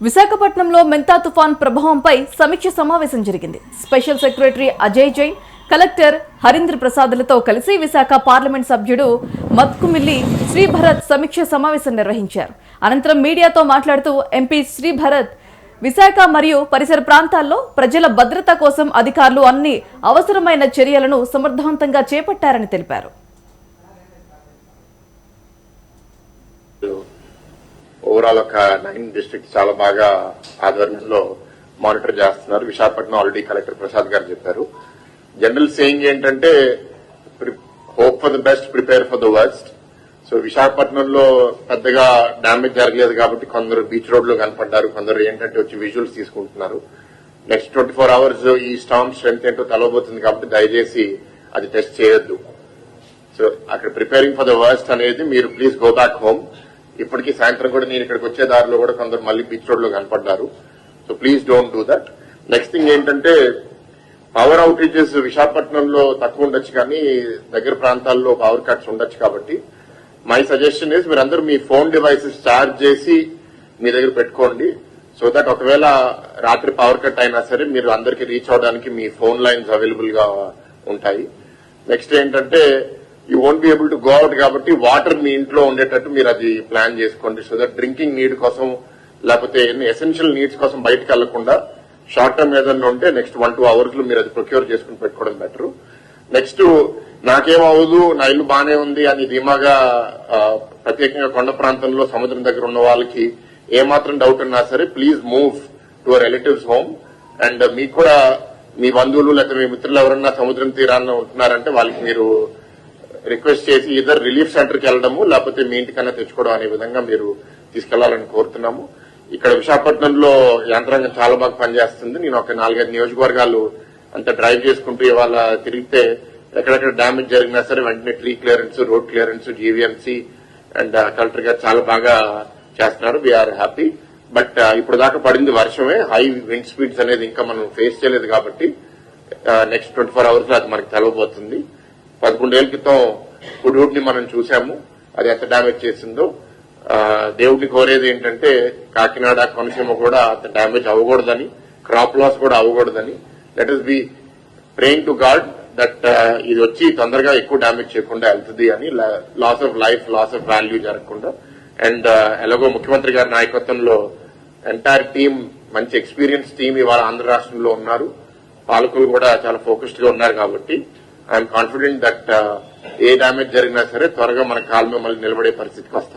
విశాఖపట్నంలో మెంతా తుఫాన్ ప్రభావంపై సమీక్ష సమావేశం జరిగింది. Special secretary Ajay Jain, collector Harindra ప్రసాద్లతో కలిసి విశాఖ పార్లమెంట్ సభ్యుడు మత్కుమిల్లి శ్రీభరత్ సమీక్ష సమావేశం నిర్వహించారు. అనంతరం మీడియాతో మాట్లాడుతూ ఎంపీ శ్రీభరత్ విశాఖ మరియు పరిసర ప్రాంతాల్లో ప్రజల భద్రత కోసం అధికారులు అన్ని అవసరమైన చర్యలను సమర్థవంతంగా చేపట్టారని తెలిపారు. ఓవరాల్ ఒక 9 డిస్ట్రిక్ట్స్ చాలా బాగా ఆధ్వర్యంలో మానిటర్ చేస్తున్నారు. విశాఖపట్నం ఆల్రెడీ కలెక్టర్ ప్రసాద్ గారు చెప్పారు. జనరల్ సేయింగ్ ఏంటంటే hope for the best, prepare for the worst. So విశాఖపట్నంలో పెద్దగా డ్యామేజ్ జరగలేదు కాబట్టి కొందరు బీచ్ రోడ్ లో కనపడ్డారు, కొందరు ఏంటంటే వచ్చి విజువల్స్ తీసుకుంటున్నారు. నెక్స్ట్ 24 అవర్స్ ఈ స్టార్మ్ స్ట్రెంత్ ఏంటో తెలవబోతుంది కాబట్టి దయచేసి అది టెస్ట్ చేయొద్దు. సో అక్కడ ప్రిపేరింగ్ ఫర్ ద వర్స్ట్ అనేది మీరు ప్లీజ్ గో బ్యాక్ హోమ్. ఇప్పటికీ సాయంత్రం కూడా నేను ఇక్కడికి వచ్చే దారిలో కూడా కొందరు మళ్ళీ బీచ్ రోడ్ లో కనపడ్డారు. So please don't do that. Next thing ఏంటంటే పవర్ అవుటేజెస్ విశాఖపట్నంలో తక్కువ ఉండొచ్చు కానీ దగ్గర ప్రాంతాల్లో పవర్ కట్స్ ఉండొచ్చు కాబట్టి మై సజెషన్ ఇస్ మీరందరూ మీ ఫోన్ డివైసెస్ ఛార్జ్ చేసి మీ దగ్గర పెట్టుకోండి. సో దట్ ఒకవేళ రాత్రి పవర్ కట్ అయినా సరే మీరు అందరికీ రీచ్ అవడానికి మీ ఫోన్ లైన్స్ అవైలబుల్ గా ఉంటాయి. నెక్స్ట్ ఏంటంటే you won't be able to go out కాబట్టి వాటర్ మీ ఇంట్లో ఉండేటట్టు మీరు అది ప్లాన్ చేసుకోండి. సో దట్ డ్రింకింగ్ నీడ్ కోసం లేకపోతే ఎసెన్షియల్ నీడ్స్ కోసం బయటకు వెళ్లకుండా షార్ట్ టర్మ్ ఏదన్నా ఉంటే నెక్స్ట్ 1-2 అవర్స్ లో మీరు అది ప్రొక్యూర్ చేసుకుని పెట్టుకోవడం బెటర్. నెక్స్ట్ నాకేమవదు, నా ఇల్లు బానే ఉంది అని ధీమాగా ప్రత్యేకంగా కొండ ప్రాంతంలో సముద్రం దగ్గర ఉన్న వాళ్ళకి ఏమాత్రం డౌట్ ఉన్నా సరే please move to our relatives home. And మీకు కూడా మీ బంధువులు లేకపోతే మీ మిత్రులు ఎవరన్నా సముద్రం తీరాన్ని ఉంటున్నారంటే వాళ్ళకి మీరు రిక్వెస్ట్ చేసి ఇద్దరు రిలీఫ్ సెంటర్ కి వెళ్లడము లేకపోతే మీ ఇంటికన్నా తెచ్చుకోవడం అనే విధంగా మీరు తీసుకెళ్లాలని కోరుతున్నాము. ఇక్కడ విశాఖపట్నంలో యంత్రాంగం చాలా బాగా పనిచేస్తుంది. నేను ఒక 4-5 నియోజకవర్గాలు అంతా డ్రైవ్ చేసుకుంటూ ఇవాళ తిరిగితే ఎక్కడెక్కడ డ్యామేజ్ జరిగినా సరే వెంటనే tree clearance, road clearance, GVMC and collector గారు చాలా బాగా చేస్తున్నారు. We are happy. బట్ ఇప్పుడు దాకా పడింది వర్షమే. హై విండ్ స్పీడ్స్ అనేది ఇంకా మనం ఫేస్ చేయలేదు కాబట్టి నెక్స్ట్ 24 అవర్స్ లో అది మనకు తెలవబోతుంది. 11 ఏళ్ల క్రితం హుడ్హుడ్ ని మనం చూసాము, అది ఎంత డ్యామేజ్ చేసిందో. దేవుడిని కోరేది ఏంటంటే కాకినాడ, కోనసీమ కూడా అంత డ్యామేజ్ అవ్వకూడదని, క్రాప్ లాస్ కూడా అవ్వకూడదని. Let us be praying to God that ఇది వచ్చి తొందరగా ఎక్కువ డ్యామేజ్ చేయకుండా వెళ్తుంది అని, loss of life, loss of value జరగకుండా. అండ్ ఎలాగో ముఖ్యమంత్రి గారి నాయకత్వంలో ఎంటైర్ టీమ్, మంచి ఎక్స్పీరియన్స్ టీమ్ ఇవాళ ఆంధ్ర రాష్ట్రంలో ఉన్నారు. పాలకులు కూడా చాలా ఫోకస్డ్ గా ఉన్నారు కాబట్టి I'm confident that A damage జరిగినా సరే త్వరగా మన కాలు మీద మళ్ళీ నిలబడే పరిస్థితికి వస్తాం.